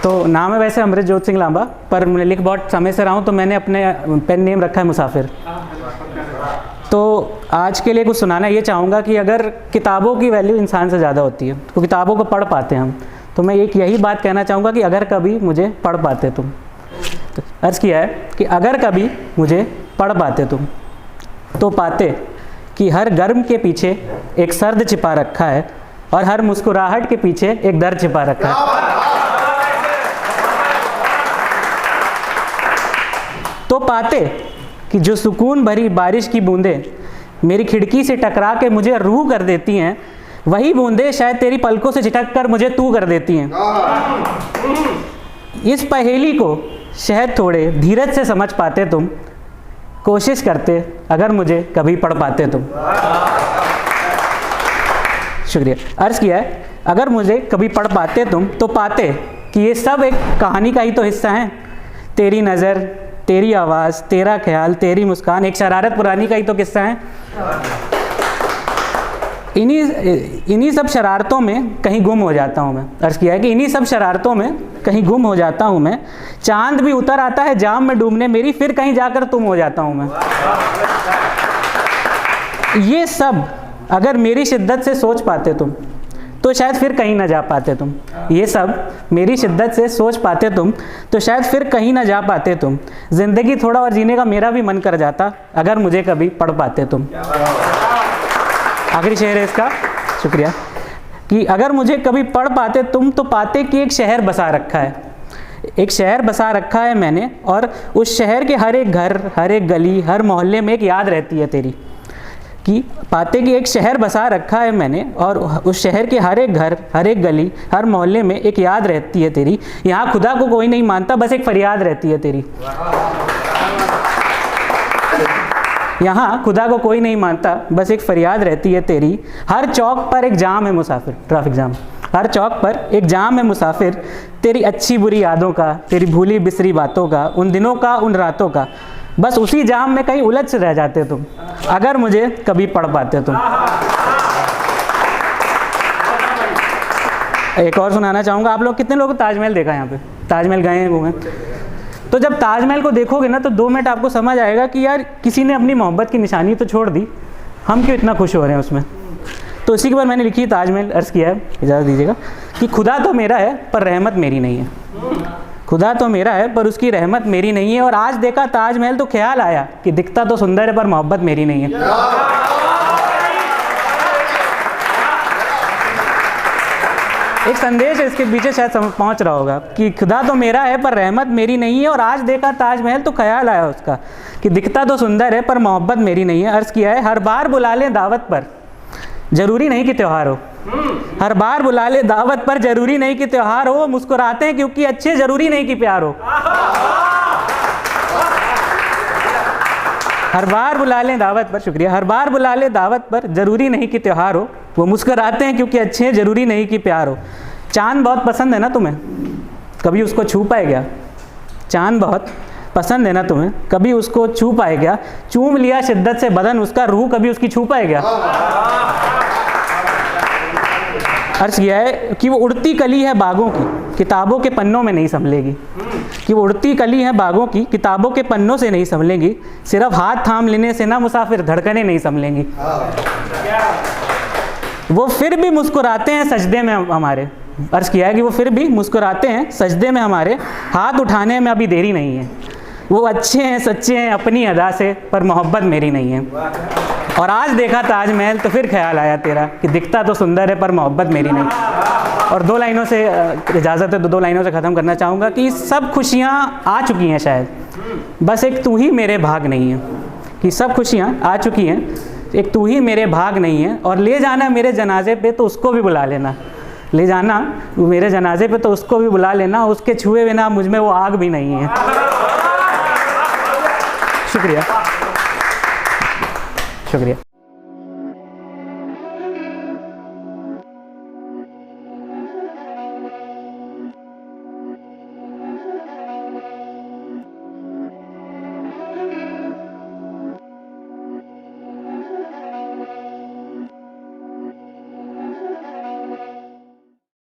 तो नाम है वैसे अमृतजोत सिंह लांबा, पर मैं लिख बहुत समय से रहा हूँ तो मैंने अपने पेन नेम रखा है मुसाफिर। तो आज के लिए कुछ सुनाना ये चाहूँगा कि अगर किताबों की वैल्यू इंसान से ज़्यादा होती है तो किताबों को पढ़ पाते हैं हम, तो मैं एक यही बात कहना चाहूँगा कि अगर कभी मुझे पढ़ पाते तुम, तो अर्ज़ किया है कि अगर कभी मुझे पढ़ पाते तुम तो पाते कि हर गर्म के पीछे एक सर्द छिपा रखा है और हर मुस्कुराहट के पीछे एक दर्द छिपा रखा है। तो पाते कि जो सुकून भरी बारिश की बूंदें मेरी खिड़की से टकरा के मुझे रूह कर देती हैं, वही बूंदें शायद तेरी पलकों से झिटक कर मुझे तू कर देती हैं। इस पहेली को शायद थोड़े धीरज से समझ पाते तुम, कोशिश करते अगर मुझे कभी पढ़ पाते तुम। शुक्रिया। अर्ज़ किया है अगर मुझे कभी पढ़ पाते तुम तो पाते कि ये सब एक कहानी का ही तो हिस्सा है। तेरी नज़र, तेरी आवाज़, तेरा ख्याल, तेरी मुस्कान एक शरारत पुरानी का ही तो किस्सा है। इन्हीं सब शरारतों में कहीं गुम हो जाता हूँ मैं। अर्ज़ किया है कि इन्हीं सब शरारतों में कहीं गुम हो जाता हूँ मैं। चांद भी उतर आता है जाम में डूबने मेरी, फिर कहीं जाकर तुम हो जाता हूँ मैं। ये सब अगर मेरी शिद्दत से सोच पाते तुम तो शायद फिर कहीं ना जा पाते तुम। ये सब मेरी शिद्दत से सोच पाते तुम तो शायद फिर कहीं ना जा पाते तुम। ज़िंदगी थोड़ा और जीने का मेरा भी मन कर जाता अगर मुझे कभी पढ़ पाते तुम। आखिरी शेर है इसका, शुक्रिया, कि अगर मुझे कभी पढ़ पाते तुम तो पाते कि एक शहर बसा रखा है, एक शहर बसा रखा है मैंने, और उस शहर के हर एक घर, हर एक गली, हर मोहल्ले में एक याद रहती है तेरी। कि पाते कि एक शहर बसा रखा है मैंने और उस शहर के हर एक घर, हर एक गली, हर मोहल्ले में एक याद रहती है तेरी। यहाँ खुदा को कोई नहीं मानता, बस एक फरियाद रहती है तेरी। यहाँ खुदा को कोई नहीं मानता, बस एक फरियाद रहती है तेरी। हर चौक पर एक जाम है मुसाफिर, ट्रैफिक जाम। हर चौक पर एक जाम है मुसाफिर, तेरी अच्छी बुरी यादों का, तेरी भूली बिसरी बातों का, उन दिनों का, उन रातों का। बस उसी जाम में कहीं उलझ रह जाते तुम अगर मुझे कभी पढ़ पाते तुम। एक और सुनाना चाहूँगा। आप लोग कितने लोगों को ताजमहल देखा है? यहाँ पे ताजमहल गए हैं, घूमे? तो जब ताजमहल को देखोगे ना तो 2 मिनट आपको समझ आएगा कि यार किसी ने अपनी मोहब्बत की निशानी तो छोड़ दी, हम क्यों इतना खुश हो रहे हैं उसमें। तो इसी के बाद मैंने लिखी ताजमहल। अर्ज़ किया है, इजाज़त दीजिएगा, कि खुदा तो मेरा है पर रहमत मेरी नहीं है। खुदा तो मेरा है पर उसकी रहमत मेरी नहीं है। और आज देखा ताजमहल तो ख्याल आया कि दिखता तो सुंदर है पर मोहब्बत मेरी नहीं है। एक संदेश है इसके पीछे, शायद पहुंच रहा होगा, कि खुदा तो मेरा है पर रहमत मेरी नहीं है। और आज देखा ताजमहल तो ख्याल आया उसका कि दिखता तो सुंदर है पर मोहब्बत मेरी नहीं है। अर्ज़ किया है हर बार बुला लें दावत पर, जरूरी नहीं कि त्यौहार हो। हर बार बुला ले दावत पर, जरूरी नहीं कि त्यौहार हो। मुस्कुराते हैं क्योंकि अच्छे, जरूरी नहीं कि प्यार हो। हर बार बुला लें दावत पर, शुक्रिया, हर बार बुला ले दावत पर, जरूरी नहीं कि त्यौहार हो। वो मुस्कुराते हैं क्योंकि अच्छे, जरूरी नहीं कि प्यार हो। चांद बहुत पसंद है ना तुम्हें, कभी उसको छू पाए क्या? चांद बहुत पसंद है ना तुम्हें, कभी उसको छू पाए क्या? चूम लिया शिद्दत से बदन उसका, रूह कभी उसकी छू पाए क्या? अर्ज़ किया है कि वो उड़ती कली है बागों की, किताबों के पन्नों में नहीं संभलेगी। कि वो उड़ती कली है बागों की, किताबों के पन्नों से नहीं संभलेंगी। सिर्फ हाथ थाम लेने से ना मुसाफिर धड़कनें नहीं संभलेंगी। वो फिर भी मुस्कुराते हैं सजदे में हमारे। अर्ज़ किया है कि वो फिर भी मुस्कुराते हैं सजदे में हमारे, हाथ उठाने में अभी देरी नहीं है। वो अच्छे हैं, सच्चे हैं अपनी अदा से, पर मोहब्बत मेरी नहीं है। और आज देखा ताजमहल तो फिर ख्याल आया तेरा कि दिखता तो सुंदर है पर मोहब्बत मेरी नहीं। और 2 लाइनों से इजाज़त है तो 2 लाइनों से ख़त्म करना चाहूँगा कि सब खुशियाँ आ चुकी हैं शायद, बस एक तू ही मेरे भाग नहीं है। कि सब खुशियाँ आ चुकी हैं, एक तू ही मेरे भाग नहीं है। और ले जाना मेरे जनाजे पे तो उसको भी बुला लेना, ले जाना मेरे जनाजे पे तो उसको भी बुला लेना, उसके छुए बिना मुझ में वो आग भी नहीं है। शुक्रिया, शुक्रिया।